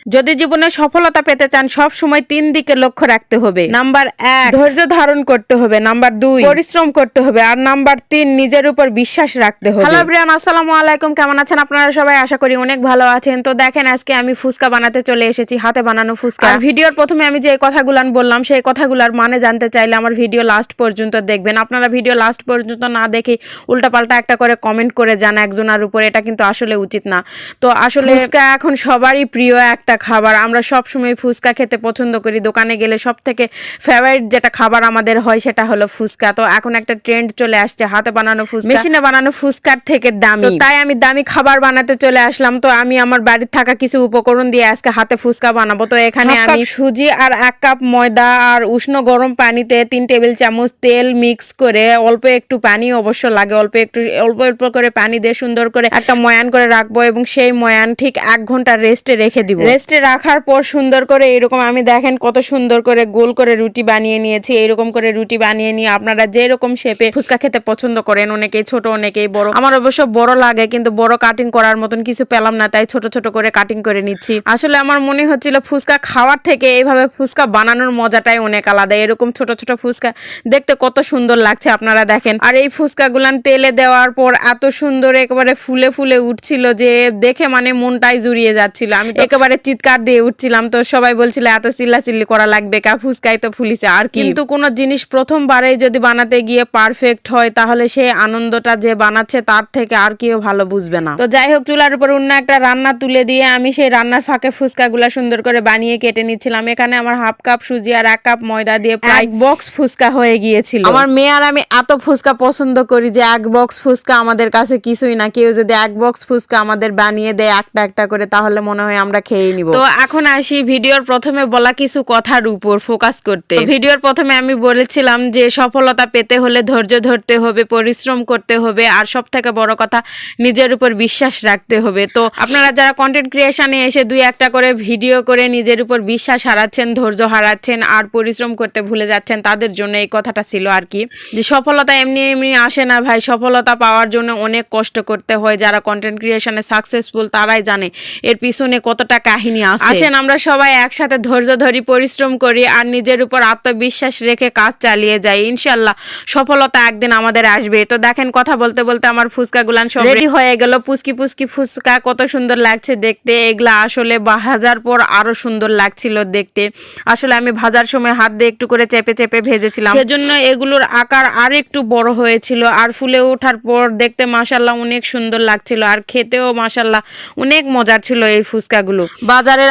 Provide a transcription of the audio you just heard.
যদি জীবনে সফলতা পেতে চান সব সময় 3 দিকে লক্ষ্য রাখতে হবে। নাম্বার 1, ধৈর্য ধারণ করতে হবে। নাম্বার 2, পরিশ্রম করতে হবে। আর নাম্বার 3, নিজের উপর বিশ্বাস রাখতে হবে। হ্যালো এভরিওয়ান, আসসালামু আলাইকুম। কেমন আছেন আপনারা সবাই? আশা করি অনেক ভালো আছেন। তো দেখেন, আজকে আমি ফুচকা বানাতে চলে এসেছি, হাতে বানানো ফুচকা। আর ভিডিওর প্রথমে আমি যে কথাগুলো বললাম সেই কথাগুলোর মানে জানতে চাইলে আমার ভিডিও লাস্ট পর্যন্ত দেখবেন। আপনারা ভিডিও লাস্ট পর্যন্ত না দেখে উল্টাপাল্টা একটা করে কমেন্ট করে যান একজনের উপর, এটা কিন্তু আসলে উচিত না। তো আসলে ফুচকা এখন সবারই প্রিয় একটা খাবার। আমরা সব সময় ফুচকা খেতে পছন্দ করি। দোকানে গেলে সব থেকে ফেভারিট যেটা খাবার আমাদের হয় সেটা হলো ফুচকা। তো এখন একটা ট্রেন্ড চলে আসছে হাতে বানানো ফুচকা, মেশিনে বানানো ফুচকার থেকে দামি। তো তাই আমি দামি খাবার বানাতে চলে আসলাম। তো আমি আমার বাড়ির থাকা কিছু উপকরণ দিয়ে আজকে হাতে ফুচকা বানাবো। তো এখানে আমি সুজি আর 1 কাপ ময়দা আর উষ্ণ গরম পানিতে 3 টেবিল চামচ তেল মিক্স করে, অল্প একটু পানি অবশ্য লাগে, অল্প অল্প করে পানি দিয়ে সুন্দর করে একটা ময়ান করে রাখবো এবং সেই ময়ান ঠিক 1 ঘন্টা রেস্টে রেখে দিব। রেস্টে রাখার পর সুন্দর করে এরকম আমি দেখেন কত সুন্দর করে গোল করে রুটি বানিয়ে নিয়েছি। এরকম করে রুটি বানিয়ে নিয়ে আপনারা যেরকম শেপে ফুচকা খেতে পছন্দ করেন, অনেকেই ছোট অনেকেই বড়, আমার অবশ্য বড় লাগে কিন্তু বড় কাটিং করার মতন কিছু পেলাম না, তাই ছোট ছোট করে কাটিং করে নিচ্ছি। আসলে আমার মনে হচ্ছিল ফুচকা খাওয়ার থেকে এইভাবে ফুচকা বানানোর মজাটাই অনেক আলাদা। এরকম ছোট ছোট ফুচকা দেখতে কত সুন্দর লাগছে আপনারা দেখেন। আর এই ফুচকা গুলান তেলে দেওয়ার পর এত সুন্দর একেবারে ফুলে ফুলে উঠছিল যে দেখে মানে মনটাই জুড়িয়ে যাচ্ছিল। আমি একেবারে চিৎকার দিয়ে উঠছিলাম। তো সবাই বলছিল এত চিল্লাচিল্লি করা লাগবে কা, ফুচকাই তো ফুলিছে আর কি। কিন্তু কোনো জিনিস প্রথমবারেই যদি বানাতে গিয়ে পারফেক্ট হয় তাহলে সেই আনন্দটা যে বানাচ্ছে তার থেকে আর কেউ ভালো বুঝবে না। তো যাই হোক, চুলার উপর অন্য একটা রান্না তুলে দিয়ে আমি সেই রান্নার ফাঁকে ফুচকাগুলা সুন্দর করে বানিয়ে কেটে নিচ্ছিলাম। এখানে আমার 1/2 কাপ সুজি আর 1 কাপ ময়দা দিয়ে প্রায় 1 বক্স ফুচকা হয়ে গিয়েছিল। আমার মেয়ে আর আমি এত ফুচকা পছন্দ করি যে 1 বক্স ফুচকা আমাদের কাছে কিছুই না। কেউ যদি 1 বক্স ফুচকা আমাদের বানিয়ে দেয় একটা একটা করে তাহলে মনে হয় আমরা খেয়ে নিব। তো এখন আসি ভিডিওর প্রথমে বলা কিছু কথার উপর ফোকাস করতে। ভিডিওর প্রথমে আমি বলেছিলাম যে সফলতা পেতে হলে ধৈর্য ধরতে হবে, পরিশ্রম করতে হবে, আর সব থেকে বড় কথা নিজের উপর বিশ্বাস রাখতে হবে। তো আপনারা যারা কন্টেন্ট ক্রিয়েশনে এসে 2-1টা করে ভিডিও করে নিজের উপর বিশ্বাস হারাচ্ছেন, ধৈর্য হারাচ্ছেন আর পরিশ্রম করতে ভুলে যাচ্ছেন, তাদের জন্য এই কথাটা ছিল আর কি। যে সফলতা এমনি এমনি আসে না ভাই, সফলতা পাওয়ার জন্য অনেক কষ্ট করতে হয়। যারা কন্টেন্ট ক্রিয়েশনে সাকসেসফুল তারাই জানে এর পিছনে কতটা কাহিনী আছে। আসেন আমরা সবাই একসাথে ধৈর্য ধরি, পরিশ্রম করি আর নিজের উপর আত্মবিশ্বাস রেখে কাজ চালিয়ে যাই। ইনশাল্লাহ সফলতা একদিন আমাদের আসবে। তো দেখেন, কথা বলতে বলতে আমার ফুচকা গুলান সব রেডি হয়ে গেল। পুচকি পুচকি ফুচকা কত সুন্দর লাগছে দেখতে। এগুলা আসলে ভাজার পর আরো সুন্দর লাগছিল দেখতে। আসলে আমি ভাজার সময় হাত দিয়ে একটু করে চেপে চেপে ভেজেছিলাম, সেজন্য এগুলোর আকার আর একটু বড় হয়েছিল। আর ফুলে ওঠার পর দেখতে মাশাল্লাহ অনেক সুন্দর লাগছিল আর খেতেও মাশাল্লাহ অনেক মজার ছিল এই ফুচকাগুলো। বাজারের